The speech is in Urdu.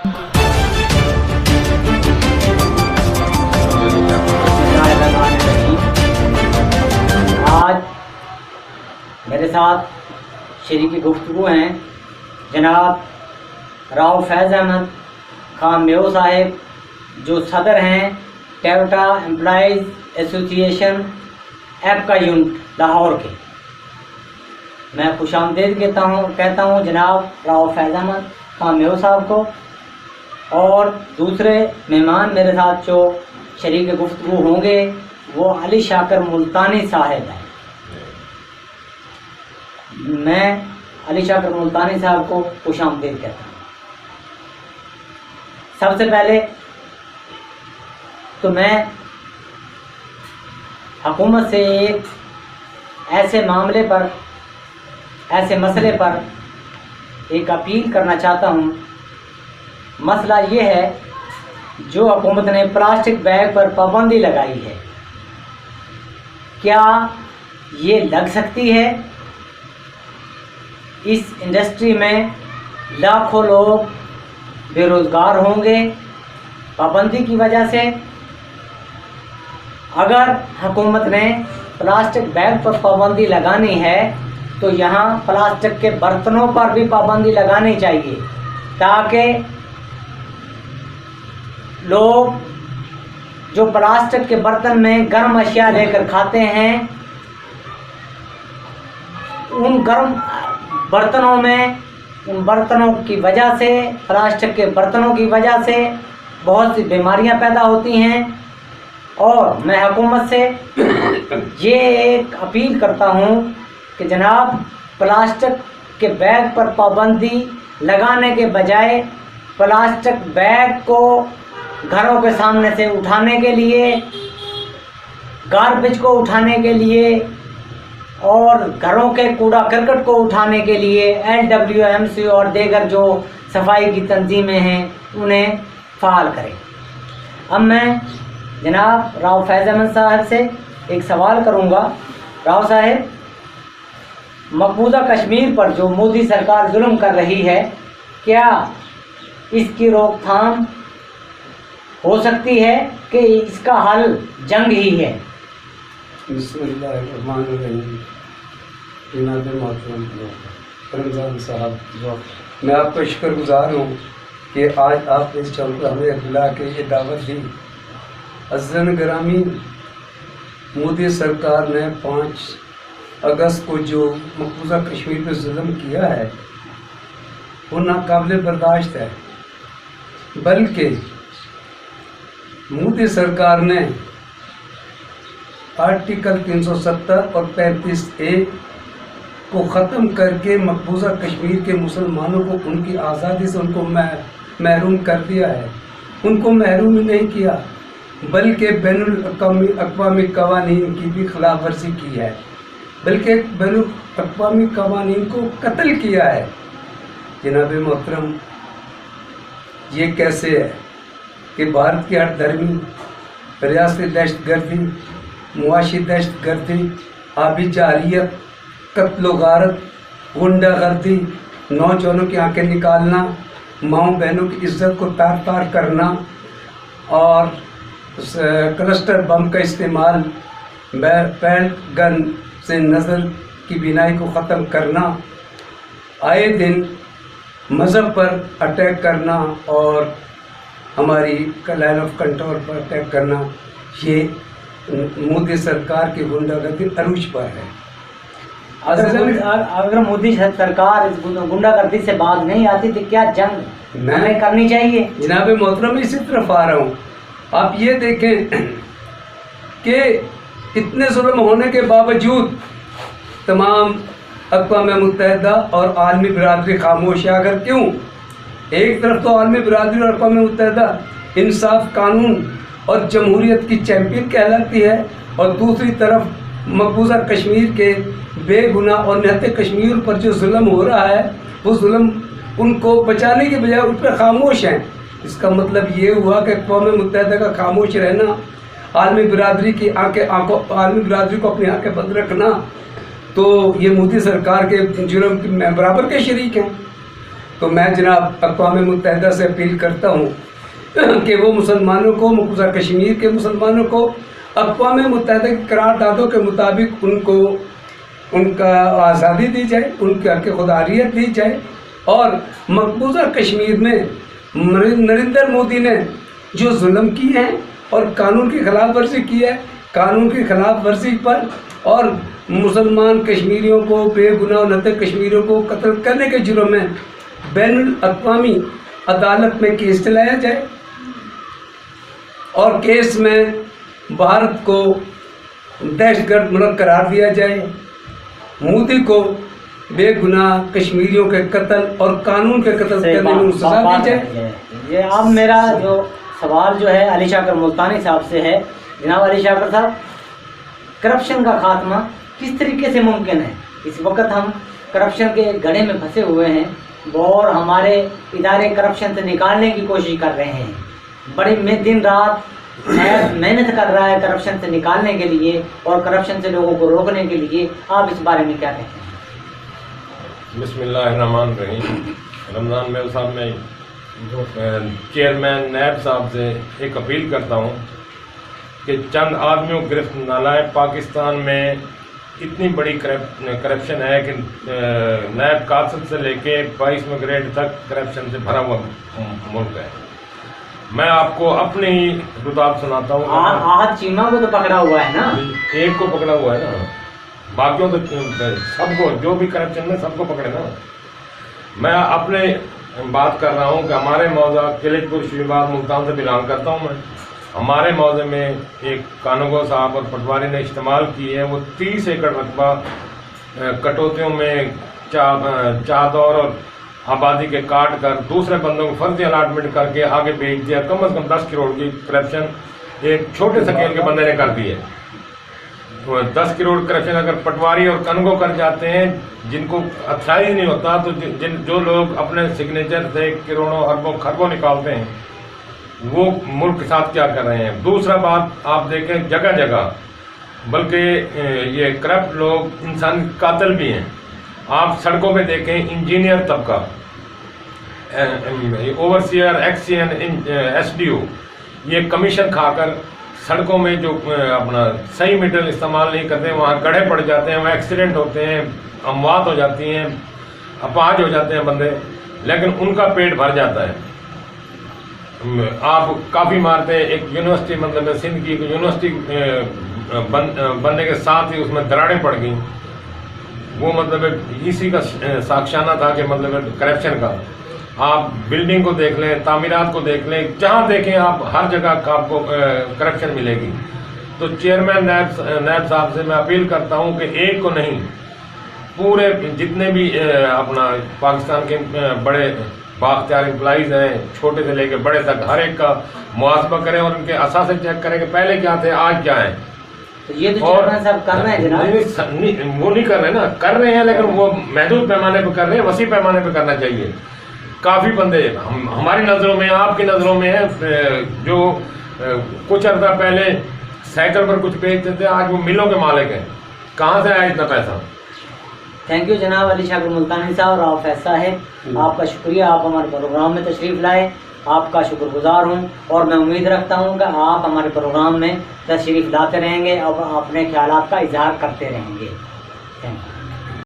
آج میرے ساتھ شریک گفتگو ہیں جناب راؤ فیض احمد خان میو صاحب، جو صدر ہیں ٹویوٹا امپلائیز ایسوسی ایشن ایپ کا یونٹ لاہور کے۔ میں خوش آمدید کہتا ہوں جناب راؤ فیض احمد خان میو صاحب کو، اور دوسرے مہمان میرے ساتھ جو شریک گفتگو ہوں گے وہ علی شاکر ملتانی صاحب ہیں۔ میں علی شاکر ملتانی صاحب کو خوش آمدید کہتا ہوں۔ سب سے پہلے تو میں حکومت سے ایک ایسے معاملے پر، ایسے مسئلے پر ایک اپیل کرنا چاہتا ہوں۔ مسئلہ یہ ہے جو حکومت نے پلاسٹک بیگ پر پابندی لگائی ہے، کیا یہ لگ سکتی ہے؟ اس انڈسٹری میں لاکھوں لوگ بے روزگار ہوں گے پابندی کی وجہ سے۔ اگر حکومت نے پلاسٹک بیگ پر پابندی لگانی ہے تو یہاں پلاسٹک کے برتنوں پر بھی پابندی لگانی چاہیے، تاکہ لوگ جو پلاسٹک کے برتن میں گرم اشیاء لے کر کھاتے ہیں، ان گرم برتنوں میں، ان برتنوں کی وجہ سے، پلاسٹک کے برتنوں کی وجہ سے بہت سی بیماریاں پیدا ہوتی ہیں۔ اور میں حکومت سے یہ ایک اپیل کرتا ہوں کہ جناب پلاسٹک کے بیگ پر پابندی لگانے کے بجائے پلاسٹک بیگ کو گھروں کے سامنے سے اٹھانے کے لیے، گاربیج کو اٹھانے کے لیے اور گھروں کے کوڑا کرکٹ کو اٹھانے کے لیے LWMC اور دیگر جو صفائی کی تنظیمیں ہیں انہیں فعال کریں۔ اب میں جناب راؤ فیض احمد صاحب سے ایک سوال کروں گا۔ راؤ صاحب، مقبوضہ کشمیر پر جو مودی سرکار ظلم کر رہی ہے، کیا اس کی روک تھام ہو سکتی ہے کہ اس کا حل جنگ ہی ہے؟ بسم اللہ الرحمن الرحیم۔ جناب محترم رمضان صاحب، میں آپ کا شکر گزار ہوں کہ آج آپ اس چوک پر ہمیں بلا کے یہ دعوت دی۔ عزیزان گرامی، مودی سرکار نے 5 اگست کو جو مقبوضہ کشمیر پہ ظلم کیا ہے وہ ناقابل برداشت ہے، بلکہ مودی سرکار نے آرٹیکل 370 اور 35A کو ختم کر کے مقبوضہ کشمیر کے مسلمانوں کو ان کی آزادی سے ان کو محروم کر دیا ہے۔ ان کو محروم ہی نہیں کیا بلکہ بین الاقوامی قوانین کی بھی خلاف ورزی کی ہے، بلکہ بین الاقوامی قوانین کو قتل کیا ہے۔ جناب محترم، یہ کیسے ہے کہ بھارت کی ہر دھرمی، ریاستی دہشت گردی، معاشی دہشت گردی، آبی جارحیت، قتل و غارت، غنڈہ گردی، نوجوانوں کی آنکھیں نکالنا، ماؤں بہنوں کی عزت کو تار تار کرنا اور کلسٹر بم کا استعمال، پیلٹ گن سے نسل کی بینائی کو ختم کرنا، آئے دن مذہب پر اٹیک کرنا اور ہماری line of control per attack کرنا، یہ مودی سرکار کی غنڈہ گردی عروج پر ہے۔ اگر مودی سرکار اس غنڈہ گردی سے باز نہیں آتی تو کیا جنگ ہمیں کرنی چاہیے؟ جناب محترم، اسی طرف آ رہا ہوں۔ آپ یہ دیکھیں کہ اتنے ظلم ہونے کے باوجود تمام اقوام متحدہ اور عالمی برادری خاموش ہے۔ اگر کیوں؟ ایک طرف تو عالمی برادری اور اقوام متحدہ انصاف، قانون اور جمہوریت کی چیمپئن کہلاتی ہے، اور دوسری طرف مقبوضہ کشمیر کے بے گناہ اور نہتے کشمیر پر جو ظلم ہو رہا ہے وہ ظلم ان کو بچانے کے بجائے ان پر خاموش ہیں۔ اس کا مطلب یہ ہوا کہ اقوام متحدہ کا خاموش رہنا، عالمی برادری کی عالمی برادری کو اپنی آنکھیں بند رکھنا، تو یہ مودی سرکار کے جرم میں برابر کے شریک ہیں۔ تو میں جناب اقوام متحدہ سے اپیل کرتا ہوں کہ وہ مسلمانوں کو، مقبوضہ کشمیر کے مسلمانوں کو اقوام متحدہ کی قراردادوں کے مطابق ان کا آزادی دی جائے، ان کے حق خوداریت دی جائے، اور مقبوضہ کشمیر میں نریندر مودی نے جو ظلم کیے ہیں اور قانون کی خلاف ورزی کی ہے، قانون کی خلاف ورزی پر اور مسلمان کشمیریوں کو، بے گناہ 69 کشمیریوں کو قتل کرنے کے جرم میں بین الاقوامی عدالت میں کیس چلایا جائے، اور کیس میں بھارت کو دہشت گرد ملک قرار دیا جائے، مودی کو بے گناہ کشمیریوں کے قتل اور قانون کے قتل کرنے میں سزا دی جائے۔ یہ اب میرا جو سوال جو ہے علی شاکر ملتانی صاحب سے ہے، جناب علی شاکر صاحب، کرپشن کا خاتمہ کس طریقے سے ممکن ہے؟ اس وقت ہم کرپشن کے گڑھے میں پھنسے ہوئے ہیں اور ہمارے ادارے کرپشن سے نکالنے کی کوشش کر رہے ہیں، بڑی دن رات محنت کر رہا ہے کرپشن سے نکالنے کے لیے اور کرپشن سے لوگوں کو روکنے کے لیے، آپ اس بارے میں کیا کہتے ہیں؟ بسم اللہ الرحمن الرحیم۔ رمضان میل صاحب، میں چیئرمین نیب صاحب سے ایک اپیل کرتا ہوں کہ چند آدمیوں کو گرفت نہ لائے۔ پاکستان میں اتنی بڑی کرپشن ہے کہ نیب کاسد سے لے کے 22ویں گریڈ تک کرپشن سے بھرا ہوا ملک ہے۔ میں آپ کو اپنی ہی رتاب سناتا ہوں۔ آج چیمہ کو تو پکڑا ہوا ہے نا، ایک کو پکڑا ہوا ہے نا، باقیوں تو سب کو، جو بھی کرپشن میں سب کو پکڑے نا۔ میں اپنے بات کر رہا ہوں کہ ہمارے موضع کلچ پور شیو آباد ملتان سے بلانگ کرتا ہوں میں۔ ہمارے موضع میں ایک کانوگو صاحب اور پٹواری نے استعمال کی ہے، وہ 30 ایکڑ رقبہ کٹوتیوں میں چادور اور آبادی کے کاٹ کر دوسرے بندوں کو فرضی الاٹمنٹ کر کے آگے بھیج دیا۔ کم از کم 10 کروڑ کی کرپشن ایک چھوٹے سکیل کے بندے نے کر دی ہے۔ 10 کروڑ کرپشن اگر پٹواری اور کنگو کر جاتے ہیں، جن کو اچھائی نہیں ہوتا، تو جو لوگ اپنے سگنیچر سے کروڑوں اربوں خربوں نکالتے ہیں، وہ ملک کے ساتھ کیا کر رہے ہیں۔ دوسرا بات آپ دیکھیں، جگہ جگہ بلکہ یہ کرپٹ لوگ انسان قاتل بھی ہیں۔ آپ سڑکوں پہ دیکھیں، انجینئر طبقہ، اوورسیئر، ایکسین، ایس ڈی او، یہ کمیشن کھا کر سڑکوں میں جو اپنا صحیح میٹر استعمال نہیں کرتے، وہاں گڑھے پڑ جاتے ہیں، وہاں ایکسیڈنٹ ہوتے ہیں، اموات ہو جاتی ہیں، اپاہج ہو جاتے ہیں بندے، لیکن ان کا پیٹ بھر جاتا ہے۔ آپ کافی مارتے ہیں، ایک یونیورسٹی مطلب سندھ کی یونیورسٹی بننے کے ساتھ ہی اس میں دراڑیں پڑ گئیں، وہ مطلب اسی کا ساکشانہ تھا کہ مطلب کرپشن کا۔ آپ بلڈنگ کو دیکھ لیں، تعمیرات کو دیکھ لیں، جہاں دیکھیں آپ ہر جگہ آپ کو کرپشن ملے گی۔ تو چیئرمین نیب صاحب سے میں اپیل کرتا ہوں کہ ایک کو نہیں، پورے جتنے بھی اپنا پاکستان کے بڑے بااختیار امپلائیز ہیں، چھوٹے سے لے کے بڑے تک، ہر ایک کا محاسبہ کریں اور ان کے اثاثے چیک کریں کہ پہلے کیا تھے، آج کیا ہیں۔ یہ تو چیئرمین صاحب کر رہے ہیں جناب؟ وہ نہیں کر رہے نا، کر رہے ہیں لیکن وہ محدود پیمانے پہ کر رہے ہیں، وسیع پیمانے پہ کرنا چاہیے۔ کافی بندے ہماری نظروں میں، آپ کی نظروں میں ہیں، جو کچھ عرصہ پہلے سائیکل پر کچھ بیچتے تھے، آج وہ ملوں کے مالک ہیں۔ کہاں سے آیا اتنا پیسہ؟ تھینک یو جناب علی شاکر ملتانی صاحب اور آپ ایسا ہے، آپ کا شکریہ، آپ ہمارے پروگرام میں تشریف لائے، آپ کا شکر گزار ہوں، اور میں امید رکھتا ہوں کہ آپ ہمارے پروگرام میں تشریف لاتے رہیں گے اور اپنے خیالات کا اظہار کرتے رہیں گے۔ Thank you.